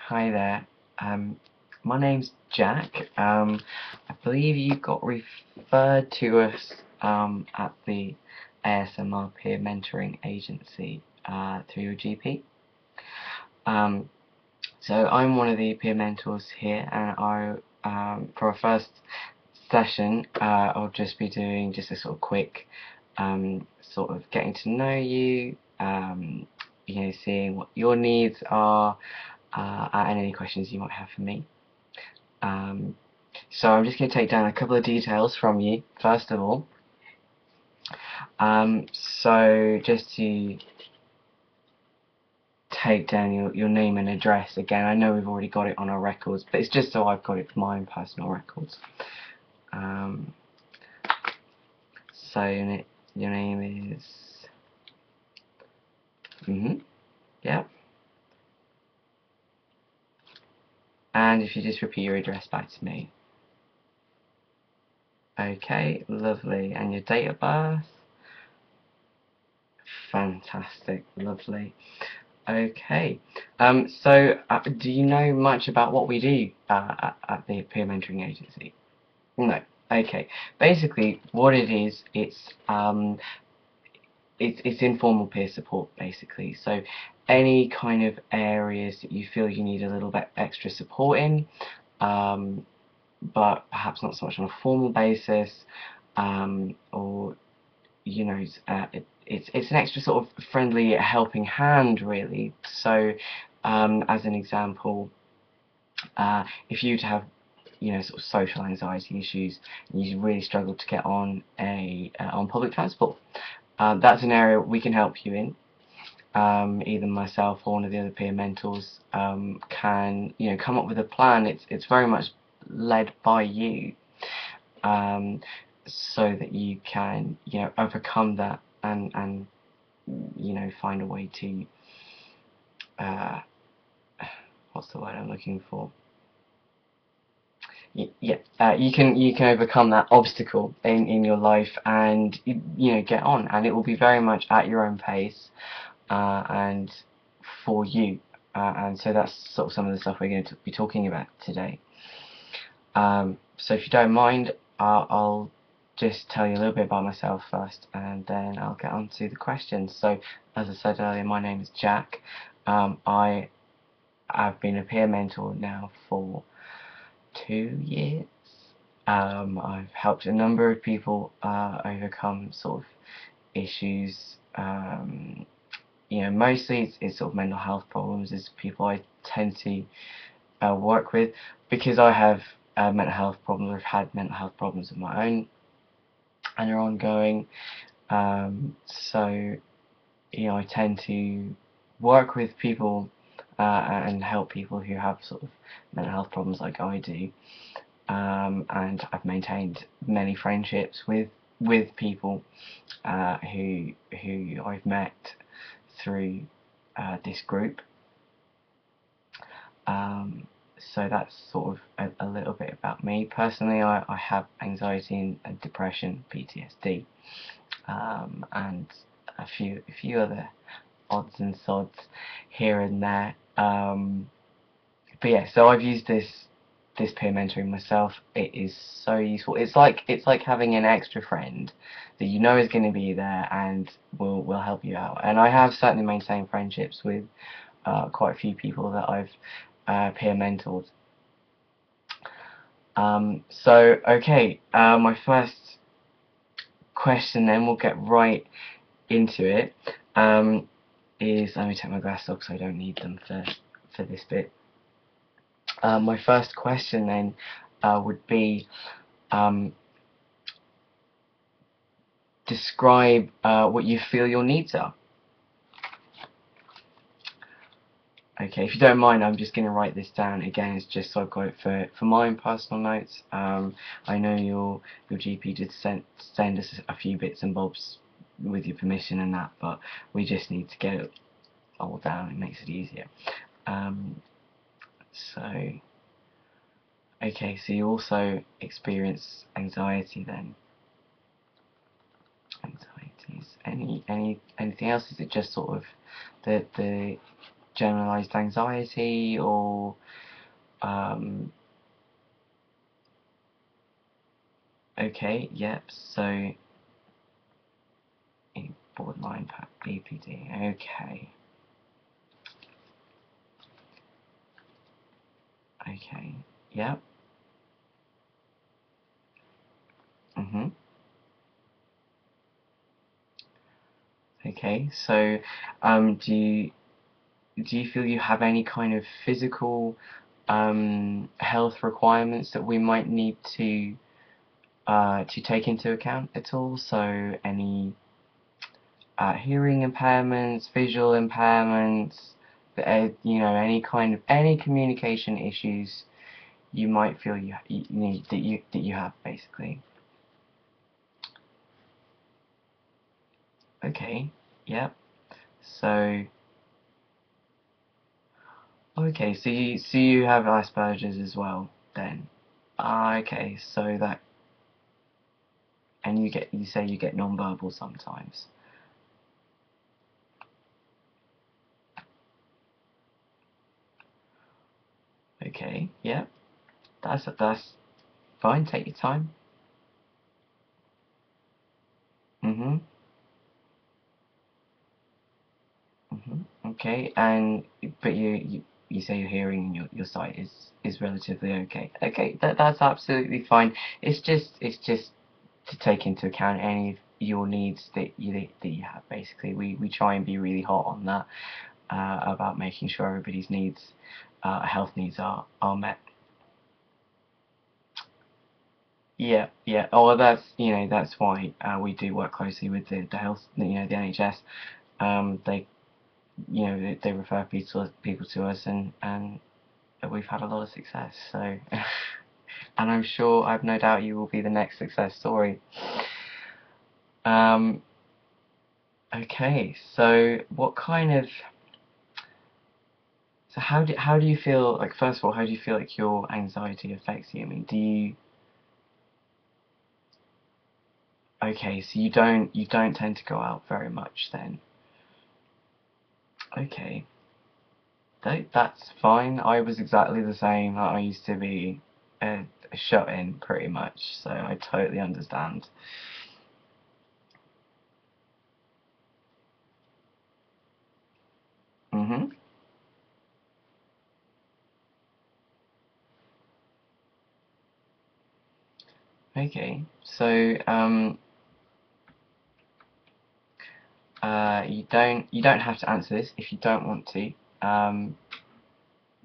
Hi there. Um, my name's Jack. I believe you got referred to us at the ASMR Peer Mentoring Agency through your GP. Um, so I'm one of the peer mentors here, and for our first session, I'll just be doing just a sort of quick sort of getting to know you, seeing what your needs are, and any questions you might have for me. Um, so I'm just going to take down a couple of details from you, first of all. So just to take down your name and address again. I know we've already got it on our records, but it's just so I've got it for my own personal records. Um, so your name is... Yep. And if you just repeat your address back to me. Okay, lovely. And your date of birth? Fantastic, lovely. Okay, do you know much about what we do at the peer mentoring agency? No. Okay. Basically, what it is, it's informal peer support, basically. So, any kind of areas that you feel you need a little bit extra support in, but perhaps not so much on a formal basis, or it's an extra sort of friendly helping hand, really. So, as an example, if you have sort of social anxiety issues, and you really struggle to get on on public transport, that's an area we can help you in. Either myself or one of the other peer mentors can come up with a plan. It's very much led by you, so that you can overcome that and find a way to what's the word I'm looking for? You can overcome that obstacle in your life and get on, and it will be very much at your own pace and for you, and so that's sort of some of the stuff we're going to be talking about today. So if you don't mind, I'll just tell you a little bit about myself first, and then I'll get on to the questions. So, as I said earlier, my name is Jack. I've been a peer mentor now for 2 years. I've helped a number of people overcome sort of issues. Mostly it's sort of mental health problems is people I tend to work with, because I have mental health problems. I've had mental health problems of my own, and are ongoing. So I tend to work with people and help people who have sort of mental health problems like I do. And I've maintained many friendships with people who I've met through this group. So that's sort of a little bit about me. Personally, I have anxiety and depression, PTSD, and a few other odds and sods here and there. But yeah, so I've used this peer mentoring myself. It is so useful. It's like having an extra friend that you know is going to be there and will help you out. And I have certainly maintained friendships with quite a few people that I've peer mentored. Okay, my first question, then we'll get right into it. Is, let me take my glasses off because I don't need them for this bit. My first question then would be, describe what you feel your needs are. Okay, if you don't mind, I'm just going to write this down again. It's just so I've got it for my own personal notes. I know your GP did send us a few bits and bobs with your permission and that, but we just need to get it all down. It makes it easier. Okay, so you also experience anxiety then. Anxieties. Anything else? Is it just sort of the generalized anxiety, or okay, yep. So borderline BPD. Okay. Okay. Yep. Mhm. Okay. So, do you feel you have any kind of physical health requirements that we might need to take into account at all? So any hearing impairments, visual impairments, any communication issues you might feel you need that you have basically. Okay. Yep. So okay, so you have Asperger's as well then. Ah, okay, so that, and you say you get non-verbal sometimes. Okay, yeah, that's fine. Take your time. Mhm. Mhm. Okay, and but you say your hearing and your sight is relatively okay. Okay, that's absolutely fine. It's just to take into account any of your needs that you have. Basically, we try and be really hot on that about making sure everybody's needs, health needs are met. Yeah, yeah. Oh, well, that's why we do work closely with the health, the NHS. They they refer people to us, and we've had a lot of success. So, and I've no doubt you will be the next success story. Um, okay, so how do you feel, like, first of all, how do you feel like your anxiety affects you? I mean, okay, so you don't tend to go out very much then. Okay. That's fine. I was exactly the same. I used to be a shut in pretty much, so I totally understand. Mhm. Okay. So you don't have to answer this if you don't want to.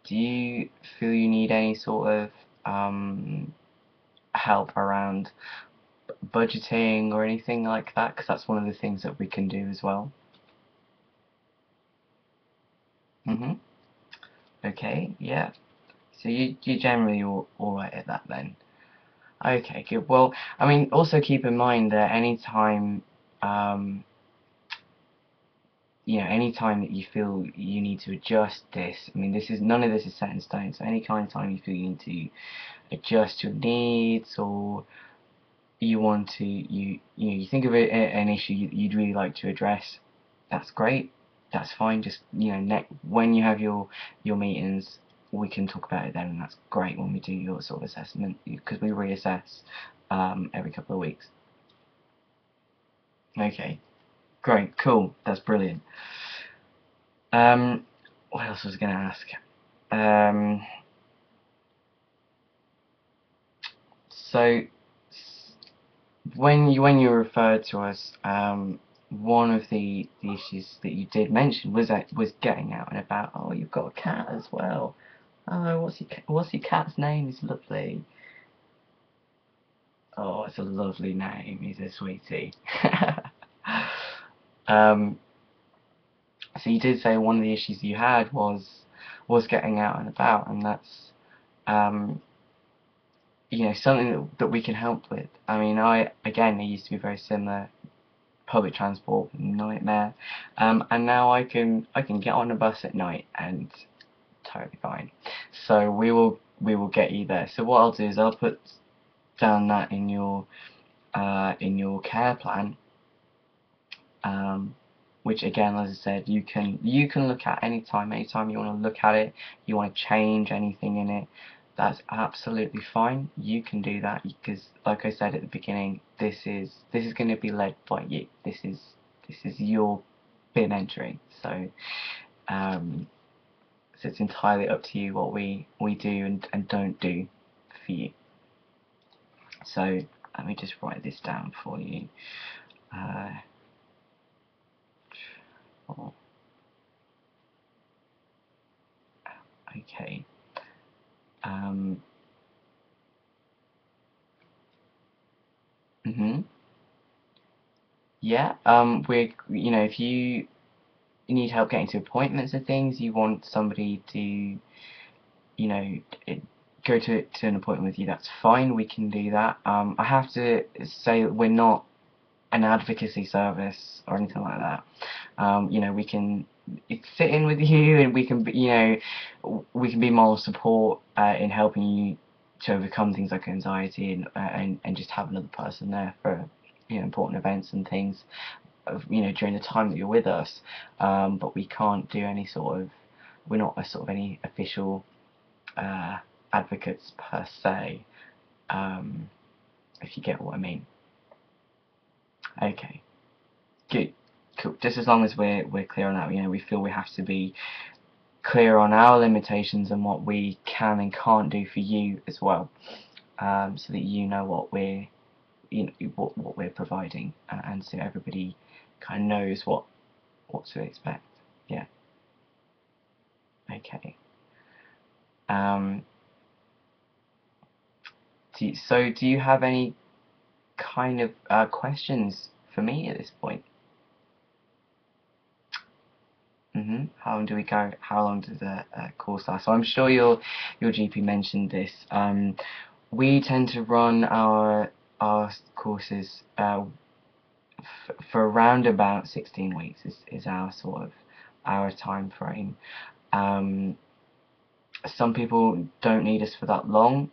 Do you feel you need any sort of help around budgeting or anything like that? Because that's one of the things that we can do as well. Mhm. Okay. Yeah. So you generally all right at that then. Okay, good. Well, I mean, also keep in mind that um, anytime that you feel you need to adjust this, I mean, none of this is set in stone. So any kind of time you feel you need to adjust your needs, or you want to, you think of an issue you'd really like to address, that's great. That's fine. Just, when you have your meetings, we can talk about it then, and that's great when we do your sort of assessment, because we reassess every couple of weeks. Okay, great, cool, that's brilliant. Um, what else was I going to ask? Um, so when you referred to us, one of the issues that you did mention was getting out and about. Oh, you've got a cat as well. Oh, what's your cat's name? It's lovely. Oh, it's a lovely name. He's a sweetie. um, so you did say one of the issues you had was getting out and about, and that's um, something that we can help with. I mean, I used to be very similar. Public transport nightmare, and now I can get on a bus at night and totally fine. So we will get you there. So what I'll do is I'll put down that in your care plan. Um, which again, as I said, you can look at anytime you want to look at it, you want to change anything in it, that's absolutely fine. You can do that because, like I said at the beginning, this is going to be led by you. This is your peer mentoring. So so it's entirely up to you what we do and don't do for you. So let me just write this down for you. Oh, okay. Mhm. Yeah. If you need help getting to appointments and things, you want somebody to, go to an appointment with you, that's fine. We can do that. I have to say that we're not an advocacy service or anything like that. We can sit in with you, and we can be moral support in helping you to overcome things like anxiety, and just have another person there for important events and things during the time that you're with us. But we can't do any sort of, we're not a sort of any official advocates per se, if you get what I mean. Okay. Good. Cool. Just as long as we're clear on that, we feel we have to be clear on our limitations and what we can and can't do for you as well, so that you know what we're providing, and so everybody kind of knows what to expect. Yeah. Okay. Um, do you have any kind of questions for me at this point? How long do we go? How long does the course last? So I'm sure your GP mentioned this. We tend to run our courses for around about 16 weeks is our sort of our time frame. Some people don't need us for that long.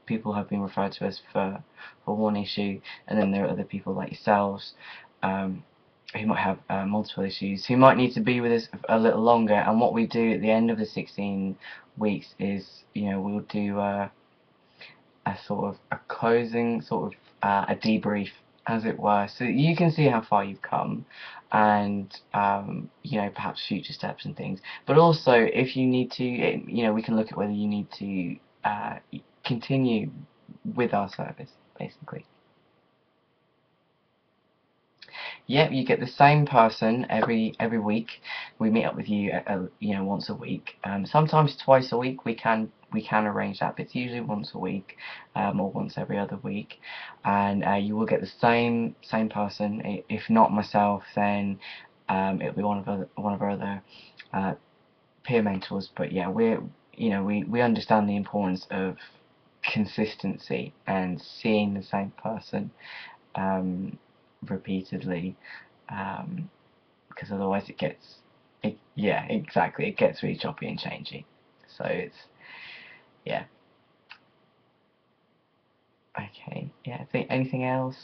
People have been referred to us for one issue, and then there are other people like yourselves, who might have multiple issues, who might need to be with us a little longer. And what we do at the end of the 16 weeks is, we'll do a sort of a closing, sort of a debrief, as it were, so you can see how far you've come, and perhaps future steps and things. But also, if you need to, we can look at whether you need to continue with our service, basically. Yep, you get the same person every week. We meet up with you, once a week. Sometimes twice a week. We can arrange that, but it's usually once a week, or once every other week. And you will get the same person. If not myself, then it'll be one of our other peer mentors. But yeah, we understand the importance of consistency and seeing the same person repeatedly, because otherwise yeah, exactly, it gets really choppy and changey. So it's, yeah. Okay, yeah, I think anything else,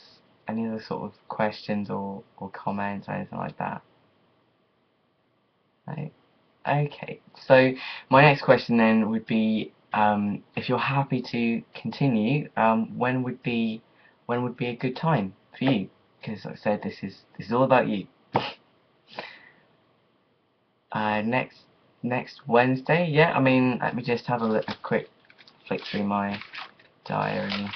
any other sort of questions or comments or anything like that? No? Okay, so my next question then would be, if you're happy to continue, when would be a good time for you? Because like I said, this is all about you. Next Wednesday, yeah. I mean, let me just have a quick flick through my diary.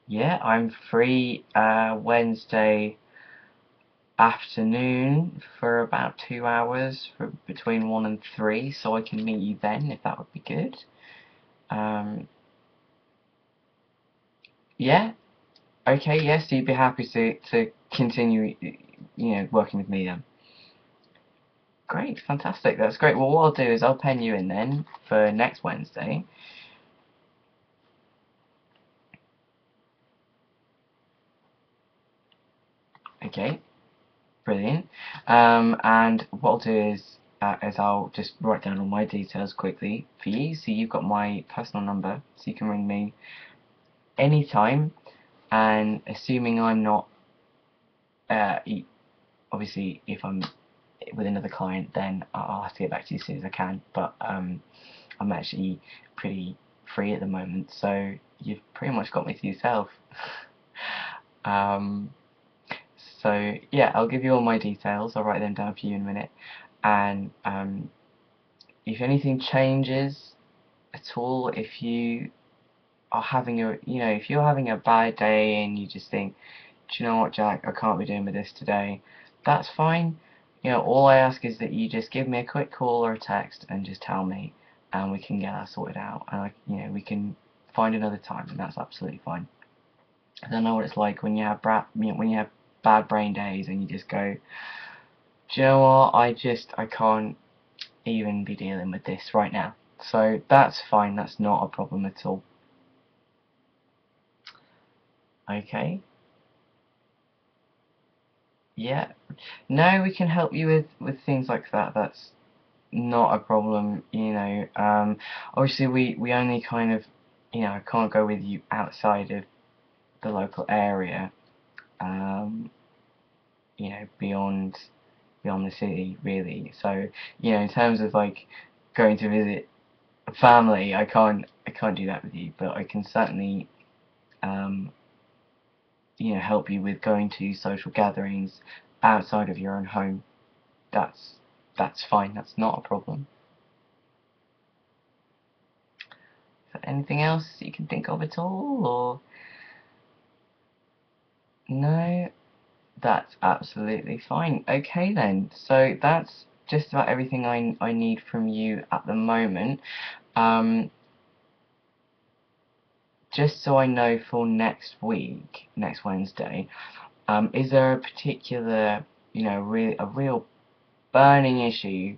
Yeah, I'm free Wednesday afternoon for about 2 hours, for between 1 and 3, so I can meet you then, if that would be good. Yeah. Okay. Yes. So you'd be happy to continue, working with me then. Great. Fantastic. That's great. Well, what I'll do is I'll pen you in then for next Wednesday. Okay. Brilliant. And what I'll do is is I'll just write down all my details quickly for you. So you've got my personal number, so you can ring me anytime. And assuming I'm not, obviously, if I'm with another client, then I'll have to get back to you as soon as I can. But I'm actually pretty free at the moment, so you've pretty much got me to yourself. um, so yeah, I'll give you all my details. I'll write them down for you in a minute. And if anything changes at all, if you are having if you're having a bad day and you just think, do you know what, Jack, I can't be doing with this today, that's fine. All I ask is that you just give me a quick call or a text and just tell me, and we can get that sorted out, and we can find another time, and that's absolutely fine. I don't know what it's like when you have bad brain days and you just go, do you know what, I can't even be dealing with this right now. So that's fine, that's not a problem at all. Okay. Yeah. No, we can help you with things like that. That's not a problem. Obviously we only kind of, can't go with you outside of the local area. Um, beyond the city, really. So, in terms of like going to visit family, I can't do that with you, but I can certainly um, help you with going to social gatherings outside of your own home. That's fine. That's not a problem. Is there anything else you can think of at all, or no? That's absolutely fine. Okay then. So that's just about everything I need from you at the moment. Um, just so I know for next week, next Wednesday, is there a particular, a real burning issue,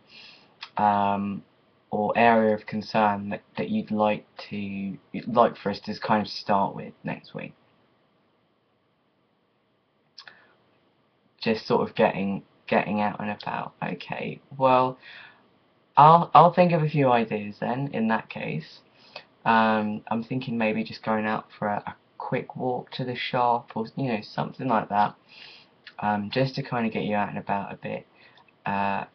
um, or area of concern that you'd like for us to kind of start with next week? Just sort of getting out and about. Okay, well, I'll think of a few ideas then. In that case, I'm thinking maybe just going out for a quick walk to the shop, or something like that, just to kind of get you out and about a bit. But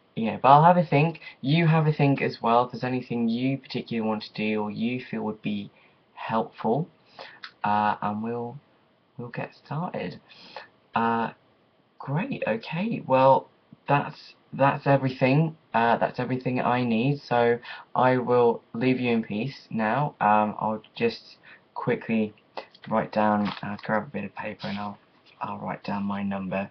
I'll have a think. You have a think as well. If there's anything you particularly want to do or you feel would be helpful, and we'll get started. Uh, Great. Okay. Well, that's everything. That's everything I need. So I will leave you in peace now. I'll just quickly write down. Grab a bit of paper and I'll write down my number.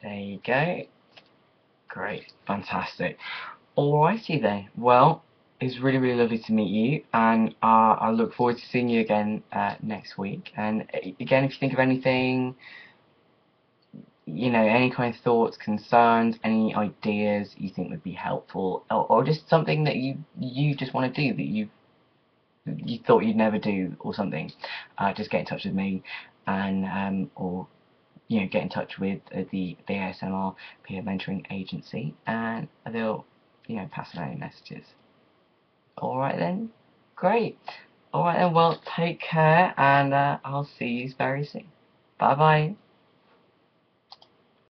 There you go. Great. Fantastic. Alrighty then. Well, it's really, really lovely to meet you, and I look forward to seeing you again next week. And again, if you think of anything, any kind of thoughts, concerns, any ideas you think would be helpful, or just something that you just want to do that you thought you'd never do or something, just get in touch with me, and or get in touch with the ASMR peer mentoring agency, and they'll pass on any messages. All right then, great. All right then, well, take care, and I'll see you very soon. Bye bye.